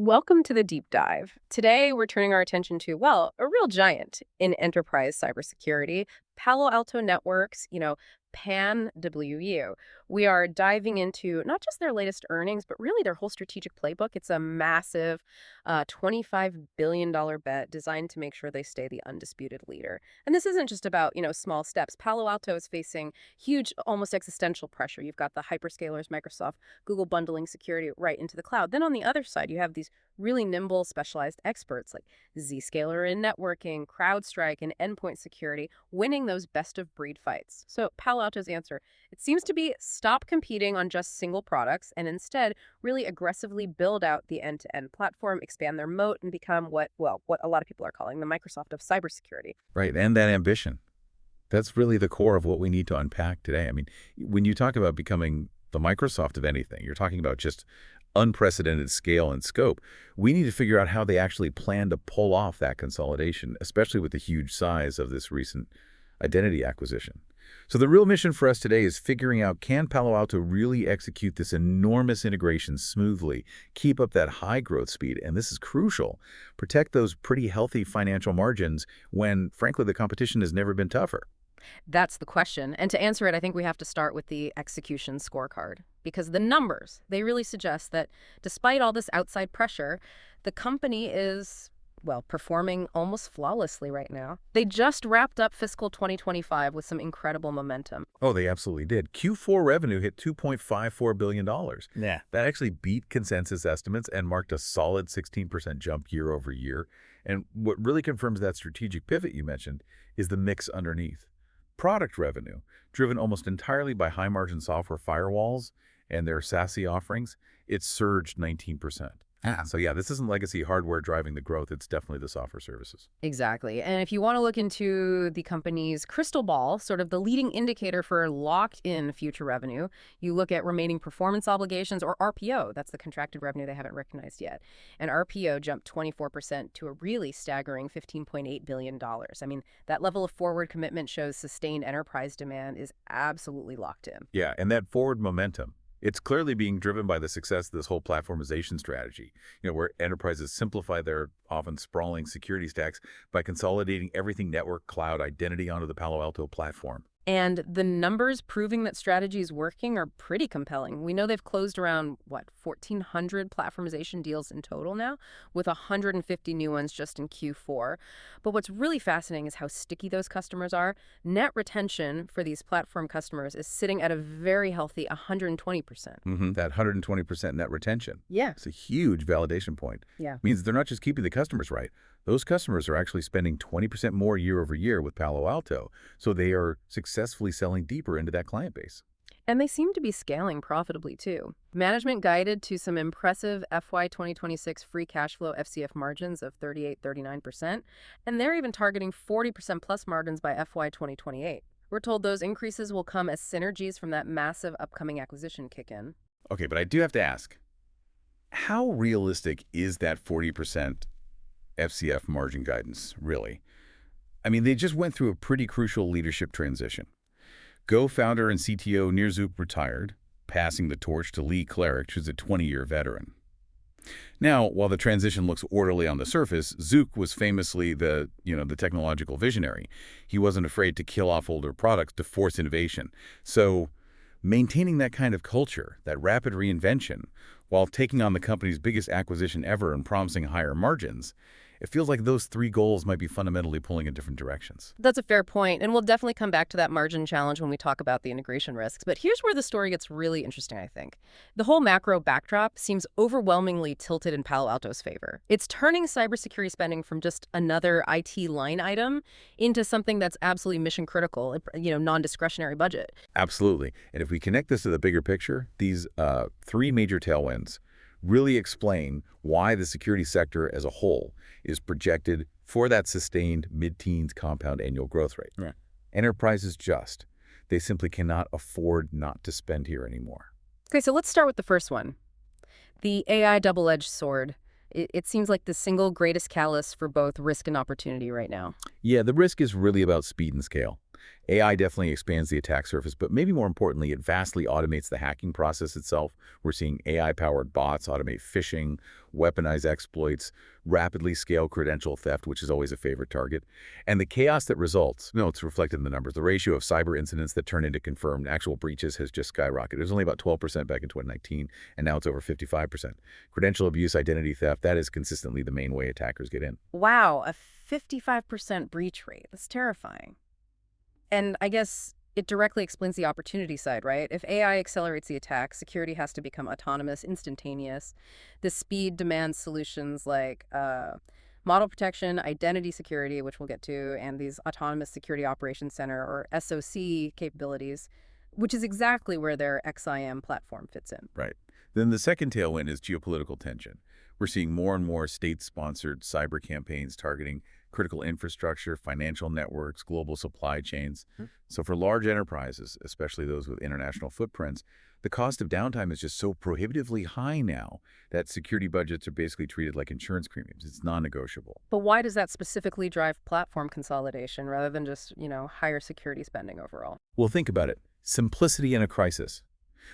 Welcome to the deep dive. Today, we're turning our attention to, well, a real giant in enterprise cybersecurity, Palo Alto Networks, PAN WU. We are diving into not just their latest earnings, but really their whole strategic playbook. It's a massive $25 billion bet designed to make sure they stay the undisputed leader. And this isn't just about, small steps. Palo Alto is facing huge, almost existential pressure. You've got the hyperscalers, Microsoft, Google bundling security right into the cloud. Then on the other side, you have these really nimble, specialized experts like Zscaler in networking, CrowdStrike in endpoint security, winning those best-of-breed fights. So Palo Alto's answer, it seems to be stop competing on just single products and instead really aggressively build out the end-to-end platform, expand their moat, and become what a lot of people are calling the Microsoft of cybersecurity. Right, and that ambition. That's really the core of what we need to unpack today. I mean, when you talk about becoming the Microsoft of anything, you're talking about just unprecedented scale and scope. We need to figure out how they actually plan to pull off that consolidation, especially with the huge size of this recent identity acquisition. So the real mission for us today is figuring out, can Palo Alto really execute this enormous integration smoothly, keep up that high growth speed, and this is crucial, protect those pretty healthy financial margins when, frankly, the competition has never been tougher. That's the question. And to answer it, I think we have to start with the execution scorecard. Because the numbers, they really suggest that despite all this outside pressure, the company is, well, performing almost flawlessly right now. They just wrapped up fiscal 2025 with some incredible momentum. Oh, they absolutely did. Q4 revenue hit $2.54 billion. Yeah. That actually beat consensus estimates and marked a solid 16% jump year over year. And what really confirms that strategic pivot you mentioned is the mix underneath. Product revenue, driven almost entirely by high-margin software firewalls and their SASE offerings, it surged 19%. So yeah, this isn't legacy hardware driving the growth. It's definitely the software services. Exactly. And if you want to look into the company's crystal ball, sort of the leading indicator for locked-in future revenue, you look at remaining performance obligations, or RPO. That's the contracted revenue they haven't recognized yet. And RPO jumped 24% to a really staggering $15.8 billion. I mean, that level of forward commitment shows sustained enterprise demand is absolutely locked in. Yeah, and that forward momentum, it's clearly being driven by the success of this whole platformization strategy, where enterprises simplify their often sprawling security stacks by consolidating everything network, cloud, identity onto the Palo Alto platform. And the numbers proving that strategy is working are pretty compelling. We know they've closed around, 1,400 platformization deals in total now, with 150 new ones just in Q4. But what's really fascinating is how sticky those customers are. Net retention for these platform customers is sitting at a very healthy 120%. That 120% net retention. Yeah. It's a huge validation point. Yeah. Means they're not just keeping the customers right. Those customers are actually spending 20% more year over year with Palo Alto, so they are successfully selling deeper into that client base. And they seem to be scaling profitably, too. Management guided to some impressive FY 2026 free cash flow FCF margins of 38-39%, and they're even targeting 40% plus margins by FY 2028. We're told those increases will come as synergies from that massive upcoming acquisition kick in. Okay, but I do have to ask, how realistic is that 40% FCF margin guidance, really? I mean, they just went through a pretty crucial leadership transition. Go founder and CTO Nir Zuk retired, passing the torch to Lee Cleric, who's a 20-year veteran. Now, while the transition looks orderly on the surface, Zuk was famously the technological visionary. He wasn't afraid to kill off older products to force innovation. So maintaining that kind of culture, that rapid reinvention, while taking on the company's biggest acquisition ever and promising higher margins, it feels like those three goals might be fundamentally pulling in different directions. That's a fair point, and we'll definitely come back to that margin challenge when we talk about the integration risks. But here's where the story gets really interesting, I think. The whole macro backdrop seems overwhelmingly tilted in Palo Alto's favor. It's turning cybersecurity spending from just another IT line item into something that's absolutely mission critical, non-discretionary budget. Absolutely. And if we connect this to the bigger picture, these three major tailwinds really explain why the security sector as a whole is projected for that sustained mid-teens compound annual growth rate. Right. Enterprises they simply cannot afford not to spend here anymore. Okay, so let's start with the first one. The AI double-edged sword. It seems like the single greatest catalyst for both risk and opportunity right now. Yeah, the risk is really about speed and scale. AI definitely expands the attack surface, but maybe more importantly, it vastly automates the hacking process itself. We're seeing AI-powered bots automate phishing, weaponize exploits, rapidly scale credential theft, which is always a favorite target. And the chaos that results, no, it's reflected in the numbers. The ratio of cyber incidents that turn into confirmed actual breaches has just skyrocketed. It was only about 12% back in 2019, and now it's over 55%. Credential abuse, identity theft, that is consistently the main way attackers get in. Wow, a 55% breach rate. That's terrifying. And I guess it directly explains the opportunity side, right? If AI accelerates the attack, security has to become autonomous, instantaneous. The speed demands solutions like model protection, identity security, which we'll get to, and these autonomous security operations center or SOC capabilities, which is exactly where their XIM platform fits in. Right. Then the second tailwind is geopolitical tension. We're seeing more and more state-sponsored cyber campaigns targeting critical infrastructure, financial networks, global supply chains. So for large enterprises, especially those with international footprints, the cost of downtime is just so prohibitively high now that security budgets are basically treated like insurance premiums. It's non-negotiable. But why does that specifically drive platform consolidation rather than just, higher security spending overall? Well, think about it. Simplicity in a crisis.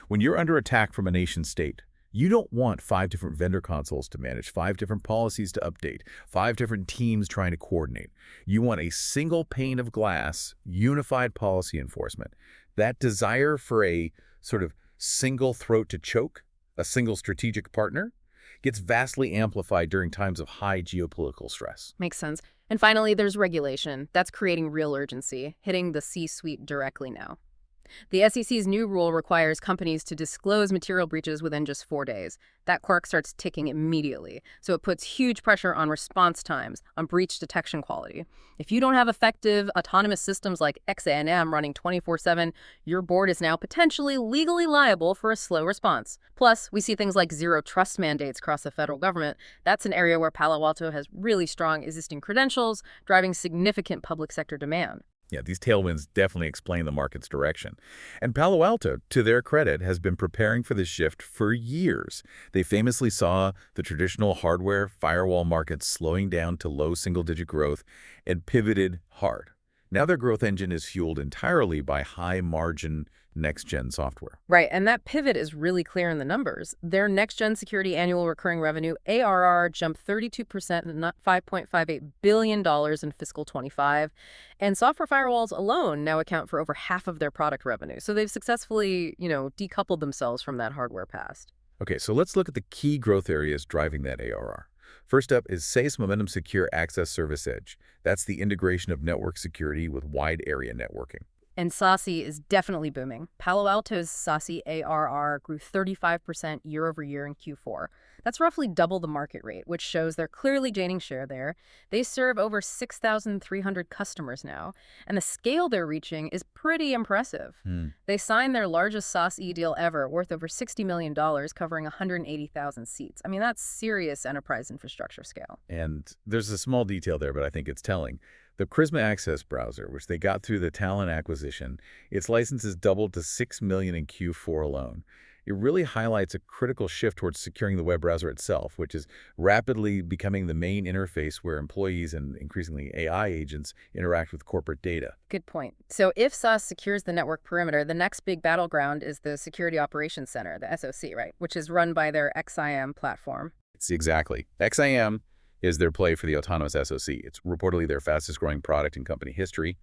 When you're under attack from a nation state, you don't want 5 different vendor consoles to manage, 5 different policies to update, 5 different teams trying to coordinate. You want a single pane of glass, unified policy enforcement. That desire for a sort of single throat to choke, a single strategic partner, gets vastly amplified during times of high geopolitical stress. Makes sense. And finally, there's regulation. That's creating real urgency, hitting the C-suite directly now. The SEC's new rule requires companies to disclose material breaches within just 4 days. That clock starts ticking immediately, so it puts huge pressure on response times, on breach detection quality. If you don't have effective autonomous systems like XANM running 24/7, your board is now potentially legally liable for a slow response. Plus, we see things like zero trust mandates across the federal government. That's an area where Palo Alto has really strong existing credentials, driving significant public sector demand. Yeah, these tailwinds definitely explain the market's direction. And Palo Alto, to their credit, has been preparing for this shift for years. They famously saw the traditional hardware firewall market slowing down to low single-digit growth and pivoted hard. Now their growth engine is fueled entirely by high-margin next-gen software. Right, and that pivot is really clear in the numbers. Their next-gen security annual recurring revenue, ARR, jumped 32% to $5.58 billion in fiscal 25. And software firewalls alone now account for over half of their product revenue. So they've successfully, decoupled themselves from that hardware past. Okay, so let's look at the key growth areas driving that ARR. First up is SASE Momentum Secure Access Service Edge. That's the integration of network security with wide area networking. And SASE is definitely booming. Palo Alto's SASE ARR grew 35% year over year in Q4. That's roughly double the market rate, which shows they're clearly gaining share there. They serve over 6,300 customers now, and the scale they're reaching is pretty impressive. They signed their largest SASE deal ever, worth over $60 million, covering 180,000 seats. I mean, that's serious enterprise infrastructure scale. And there's a small detail there, but I think it's telling. The Prisma Access browser, which they got through the Talon acquisition, its licenses doubled to 6 million in Q4 alone. It really highlights a critical shift towards securing the web browser itself, which is rapidly becoming the main interface where employees and increasingly AI agents interact with corporate data. Good point. So if SaaS secures the network perimeter, the next big battleground is the Security Operations Center, the SOC, right, which is run by their XIM platform. It's exactly. XIM is their play for the autonomous SOC. It's reportedly their fastest growing product in company history,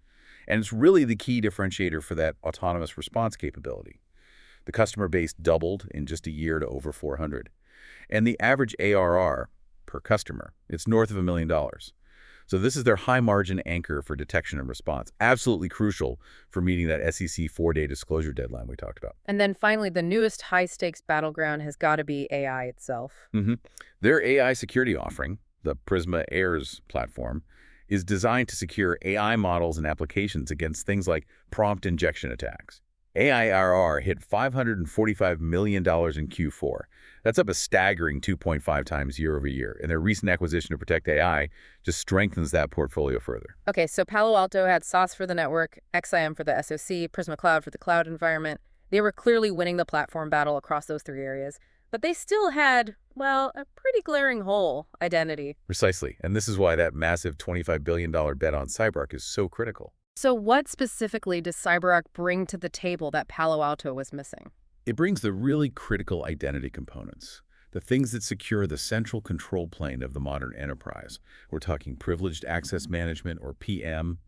and it's really the key differentiator for that autonomous response capability. The customer base doubled in just a year to over 400. And the average ARR per customer, it's north of $1 million. So this is their high-margin anchor for detection and response, absolutely crucial for meeting that SEC 4-day disclosure deadline we talked about. And then finally, the newest high-stakes battleground has got to be AI itself. Their AI security offering, the Prisma AIRS platform, is designed to secure AI models and applications against things like prompt injection attacks. AIRR hit $545 million in Q4. That's up a staggering 2.5 times year over year, and their recent acquisition to Protect AI just strengthens that portfolio further. Okay, so Palo Alto had SaaS for the network, XIM for the SOC, Prisma Cloud for the cloud environment. They were clearly winning the platform battle across those 3 areas, but they still had, well, a pretty glaring hole: identity. Precisely, and this is why that massive $25 billion bet on CyberArk is so critical. So what specifically does CyberArk bring to the table that Palo Alto was missing? It brings the really critical identity components, the things that secure the central control plane of the modern enterprise. We're talking privileged access management, or PM.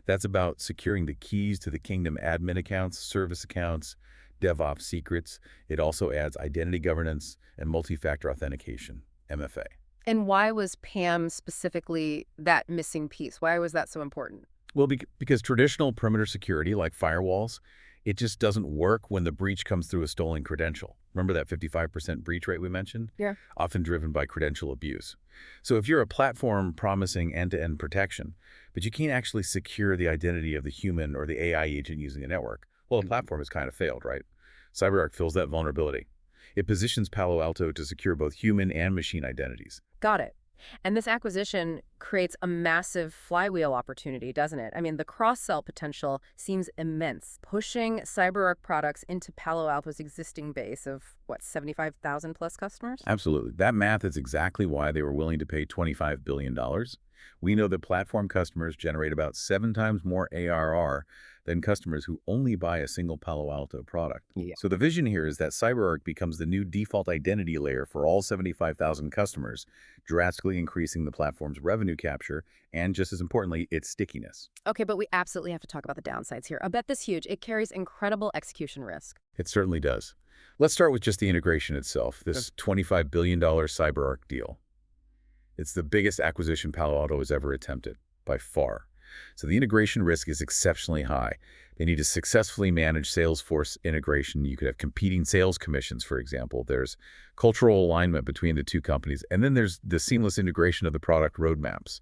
That's about securing the keys to the kingdom admin accounts, service accounts, DevOps secrets. It also adds identity governance and multi-factor authentication, MFA. And why was PAM specifically that missing piece? Why was that so important? Well, because traditional perimeter security, like firewalls, it just doesn't work when the breach comes through a stolen credential. Remember that 55% breach rate we mentioned? Yeah. Often driven by credential abuse. So if you're a platform promising end-to-end protection, but you can't actually secure the identity of the human or the AI agent using the network, well, the platform has kind of failed, right? CyberArk fills that vulnerability. It positions Palo Alto to secure both human and machine identities. Got it. And this acquisition creates a massive flywheel opportunity, doesn't it? I mean, the cross-sell potential seems immense, pushing CyberArk products into Palo Alto's existing base of, what, 75,000 plus customers? Absolutely. That math is exactly why they were willing to pay $25 billion. We know that platform customers generate about 7 times more ARR than customers who only buy a single Palo Alto product. Yeah. So the vision here is that CyberArk becomes the new default identity layer for all 75,000 customers, drastically increasing the platform's revenue capture and, just as importantly, its stickiness. Okay, but we absolutely have to talk about the downsides here. A bet this huge, it carries incredible execution risk. It certainly does. Let's start with just the integration itself, this $25 billion CyberArk deal. It's the biggest acquisition Palo Alto has ever attempted, by far. So the integration risk is exceptionally high. They need to successfully manage Salesforce integration. You could have competing sales commissions, for example. There's cultural alignment between the two companies. And then there's the seamless integration of the product roadmaps.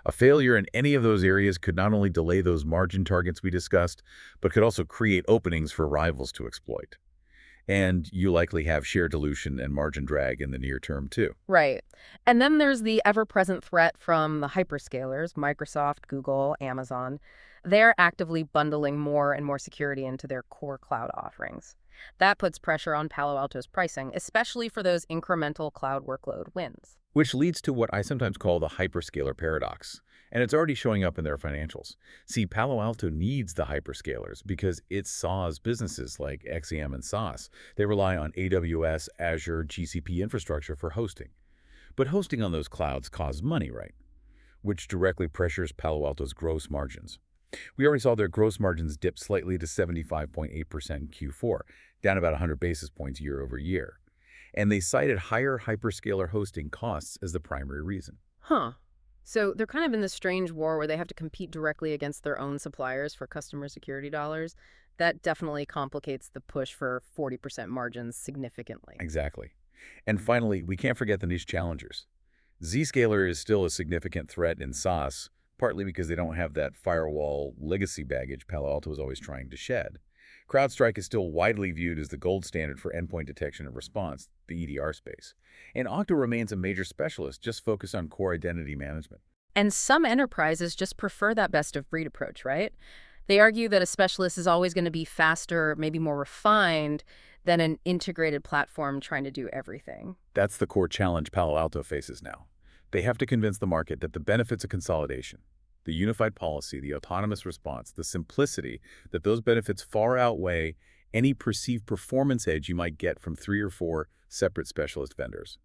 A failure in any of those areas could not only delay those margin targets we discussed, but could also create openings for rivals to exploit. And you likely have share dilution and margin drag in the near term, too. Right. And then there's the ever-present threat from the hyperscalers, Microsoft, Google, Amazon. They're actively bundling more and more security into their core cloud offerings. That puts pressure on Palo Alto's pricing, especially for those incremental cloud workload wins. Which leads to what I sometimes call the hyperscaler paradox. And it's already showing up in their financials. See, Palo Alto needs the hyperscalers because it saws businesses like XEM and SaaS. They rely on AWS, Azure, GCP infrastructure for hosting. But hosting on those clouds costs money, right? Which directly pressures Palo Alto's gross margins. We already saw their gross margins dip slightly to 75.8% in Q4, down about 100 basis points year over year. And they cited higher hyperscaler hosting costs as the primary reason. Huh. So they're kind of in this strange war where they have to compete directly against their own suppliers for customer security dollars. That definitely complicates the push for 40% margins significantly. Exactly. And finally, we can't forget the niche challengers. Zscaler is still a significant threat in SaaS, partly because they don't have that firewall legacy baggage Palo Alto is always trying to shed. CrowdStrike is still widely viewed as the gold standard for endpoint detection and response, the EDR space. And Okta remains a major specialist, just focused on core identity management. And some enterprises just prefer that best-of-breed approach, right? They argue that a specialist is always going to be faster, maybe more refined, than an integrated platform trying to do everything. That's the core challenge Palo Alto faces now. They have to convince the market that the benefits of consolidation, the unified policy, the autonomous response, the simplicity, that those benefits far outweigh any perceived performance edge you might get from 3 or 4 separate specialist vendors.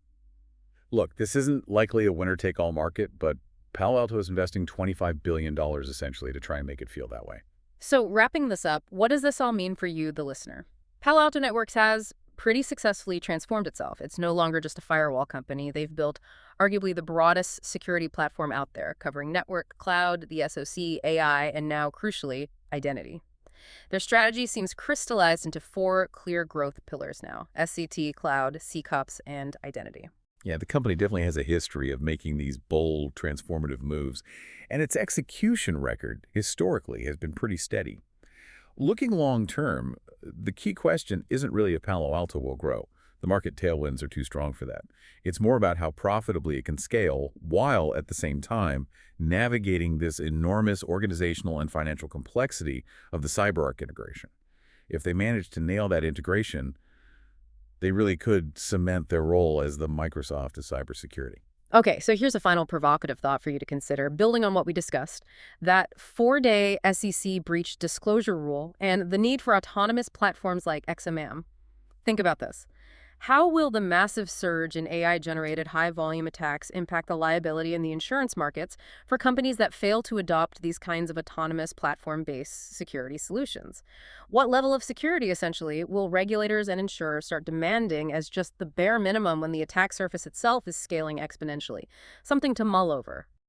Look, this isn't likely a winner-take-all market, but Palo Alto is investing $25 billion essentially to try and make it feel that way. So wrapping this up, what does this all mean for you, the listener? Palo Alto Networks has pretty successfully transformed itself. It's no longer just a firewall company. They've built arguably the broadest security platform out there, covering network, cloud, the SOC, AI, and now, crucially, identity. Their strategy seems crystallized into 4 clear growth pillars now: SCT, cloud, CCOPS, and identity. Yeah, the company definitely has a history of making these bold, transformative moves, and its execution record, historically, has been pretty steady. Looking long-term, the key question isn't really if Palo Alto will grow. The market tailwinds are too strong for that. It's more about how profitably it can scale while, at the same time, navigating this enormous organizational and financial complexity of the CyberArk integration. If they manage to nail that integration, they really could cement their role as the Microsoft of cybersecurity. Okay, so here's a final provocative thought for you to consider, building on what we discussed. That 4-day SEC breach disclosure rule and the need for autonomous platforms like XMM. Think about this. How will the massive surge in AI-generated high-volume attacks impact the liability in the insurance markets for companies that fail to adopt these kinds of autonomous platform-based security solutions? What level of security, essentially, will regulators and insurers start demanding as just the bare minimum when the attack surface itself is scaling exponentially? Something to mull over.